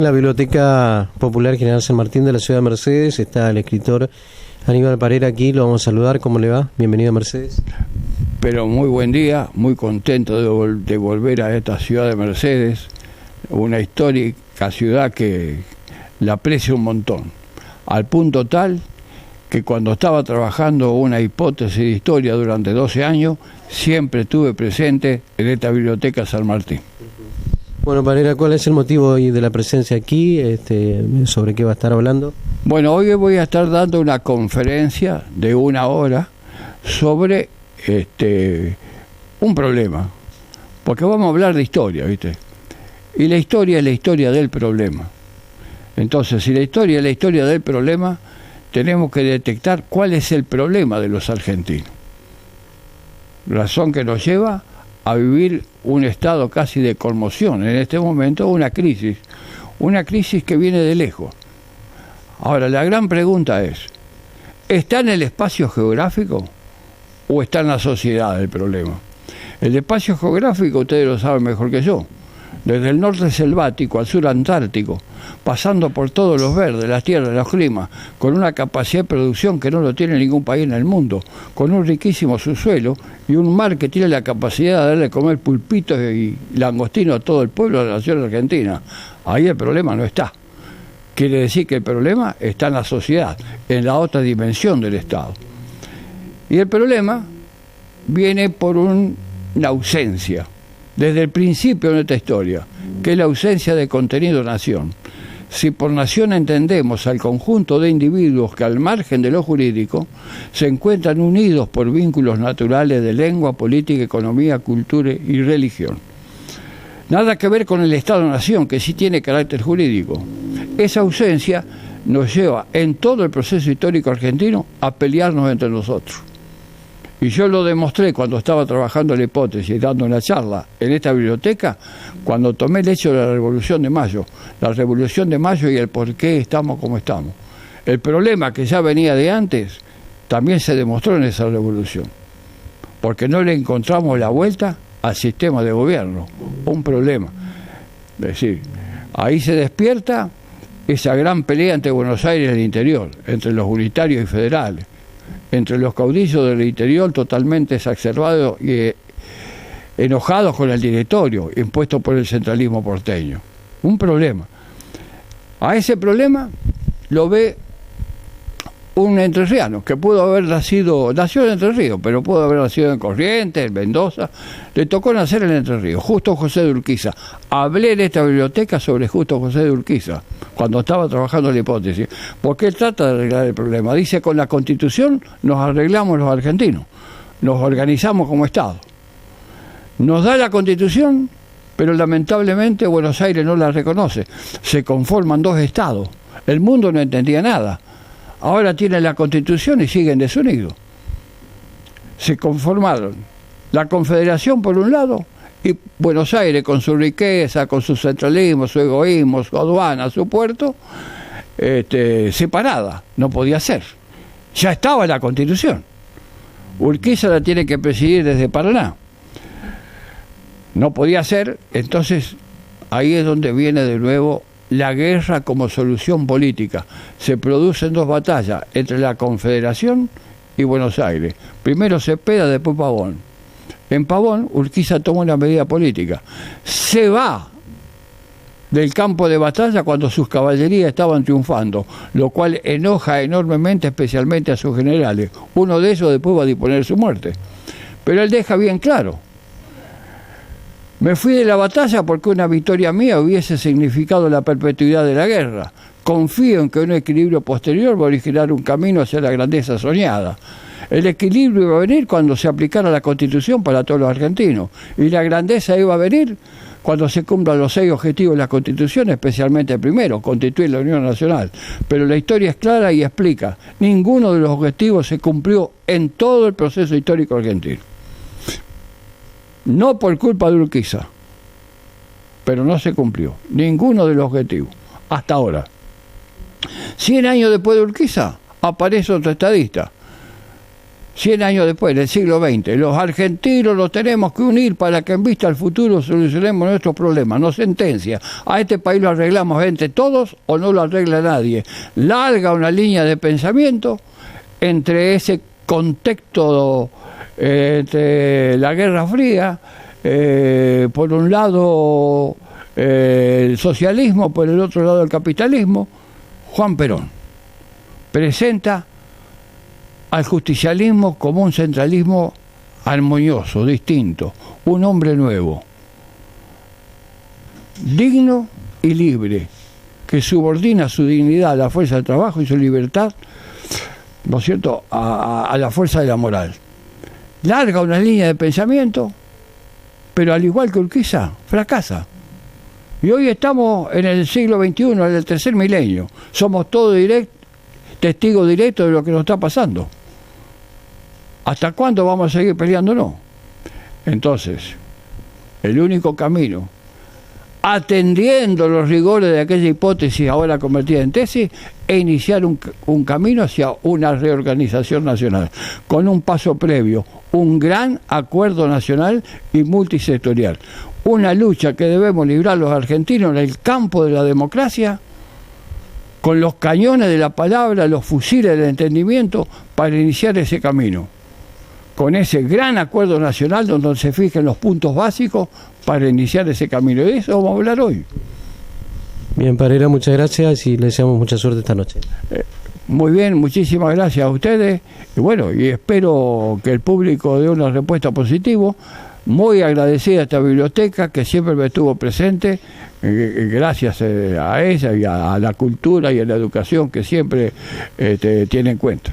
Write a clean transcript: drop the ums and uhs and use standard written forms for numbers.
En la Biblioteca Popular General San Martín de la ciudad de Mercedes está el escritor Aníbal Parera aquí, lo vamos a saludar. ¿Cómo le va? Bienvenido a Mercedes. Pero muy buen día, muy contento de volver a esta ciudad de Mercedes, una histórica ciudad que la aprecio un montón, al punto tal que cuando estaba trabajando una hipótesis de historia durante 12 años, siempre estuve presente en esta Biblioteca San Martín. Bueno, Parera, ¿cuál es el motivo hoy de la presencia aquí? ¿Sobre qué va a estar hablando? Bueno, hoy voy a estar dando una conferencia de 1 hora sobre un problema, porque vamos a hablar de historia, ¿viste? Y la historia es la historia del problema. Entonces, si la historia es la historia del problema, tenemos que detectar cuál es el problema de los argentinos. Razón que nos lleva a vivir un estado casi de conmoción, en este momento una crisis que viene de lejos. Ahora, la gran pregunta es, ¿está en el espacio geográfico o está en la sociedad el problema? El espacio geográfico ustedes lo saben mejor que yo, desde el norte selvático al sur antártico, pasando por todos los verdes, las tierras, los climas, con una capacidad de producción que no lo tiene ningún país en el mundo, con un riquísimo subsuelo y un mar que tiene la capacidad de darle a comer pulpitos y langostinos a todo el pueblo de la nación argentina. Ahí el problema no está. Quiere decir que el problema está en la sociedad, en la otra dimensión del Estado. Y el problema viene por una ausencia, desde el principio de esta historia, que es la ausencia de contenido-nación. Si por nación entendemos al conjunto de individuos que al margen de lo jurídico se encuentran unidos por vínculos naturales de lengua, política, economía, cultura y religión. Nada que ver con el Estado-Nación, que sí tiene carácter jurídico. Esa ausencia nos lleva en todo el proceso histórico argentino a pelearnos entre nosotros. Y yo lo demostré cuando estaba trabajando la hipótesis, dando una charla en esta biblioteca, cuando tomé el hecho de la Revolución de Mayo. La Revolución de Mayo y el por qué estamos como estamos. El problema que ya venía de antes también se demostró en esa revolución. Porque no le encontramos la vuelta al sistema de gobierno. Un problema. Es decir, ahí se despierta esa gran pelea entre Buenos Aires y el interior, entre los unitarios y federales, entre los caudillos del interior totalmente exacerbados y enojados con el directorio impuesto por el centralismo porteño. Un problema. A ese problema lo ve un entrerriano que nació en Entre Ríos, pero pudo haber nacido en Corrientes, en Mendoza. Le tocó nacer en Entre Ríos, Justo José de Urquiza. Hablé en esta biblioteca sobre Justo José de Urquiza cuando estaba trabajando la hipótesis, porque él trata de arreglar el problema. Dice, con la Constitución nos arreglamos los argentinos, nos organizamos como Estado. Nos da la Constitución, pero lamentablemente Buenos Aires no la reconoce. Se conforman 2 estados. El mundo no entendía nada. Ahora tienen la Constitución y siguen desunidos. Se conformaron la Confederación por un lado y Buenos Aires con su riqueza, con su centralismo, su egoísmo, su aduana, su puerto, separada. No podía ser. Ya estaba la Constitución. Urquiza la tiene que presidir desde Paraná. No podía ser, entonces ahí es donde viene de nuevo la guerra como solución política. Se producen 2 batallas entre la Confederación y Buenos Aires. Primero Cepeda, después Pavón. En Pavón, Urquiza toma una medida política. Se va del campo de batalla cuando sus caballerías estaban triunfando, lo cual enoja enormemente, especialmente a sus generales. Uno de ellos después va a disponer su muerte. Pero él deja bien claro: me fui de la batalla porque una victoria mía hubiese significado la perpetuidad de la guerra. Confío en que un equilibrio posterior va a originar un camino hacia la grandeza soñada. El equilibrio iba a venir cuando se aplicara la Constitución para todos los argentinos. Y la grandeza iba a venir cuando se cumplan los 6 objetivos de la Constitución, especialmente el primero, constituir la Unión Nacional. Pero la historia es clara y explica: ninguno de los objetivos se cumplió en todo el proceso histórico argentino. No por culpa de Urquiza, pero no se cumplió ninguno de los objetivos, hasta ahora. 100 años después de Urquiza, aparece otro estadista, 100 años después, en el siglo XX, los argentinos los tenemos que unir para que en vista al futuro solucionemos nuestros problemas. No sentencia. A este país lo arreglamos entre todos o no lo arregla nadie. Larga una línea de pensamiento entre ese contexto, entre la Guerra Fría, por un lado el socialismo, por el otro lado el capitalismo. Juan Perón presenta al justicialismo como un centralismo armonioso, distinto, un hombre nuevo, digno y libre, que subordina su dignidad a la fuerza del trabajo y su libertad, ¿no es cierto?, a la fuerza de la moral. Larga una línea de pensamiento, pero al igual que Urquiza, fracasa. Y hoy estamos en el siglo XXI, en el tercer milenio. Somos todos testigos directos de lo que nos está pasando. ¿Hasta cuándo vamos a seguir peleándonos? Entonces, el único camino, atendiendo los rigores de aquella hipótesis ahora convertida en tesis, es iniciar un camino hacia una reorganización nacional, con un paso previo, un gran acuerdo nacional y multisectorial. Una lucha que debemos librar los argentinos en el campo de la democracia, con los cañones de la palabra, los fusiles del entendimiento, para iniciar ese camino. Con ese gran acuerdo nacional donde se fijen los puntos básicos para iniciar ese camino. De eso vamos a hablar hoy. Bien, Parera, muchas gracias y le deseamos mucha suerte esta noche. Muy bien, muchísimas gracias a ustedes. Y bueno, y espero que el público dé una respuesta positiva. Muy agradecida a esta biblioteca que siempre me estuvo presente, gracias a ella y a la cultura y a la educación que siempre tiene en cuenta.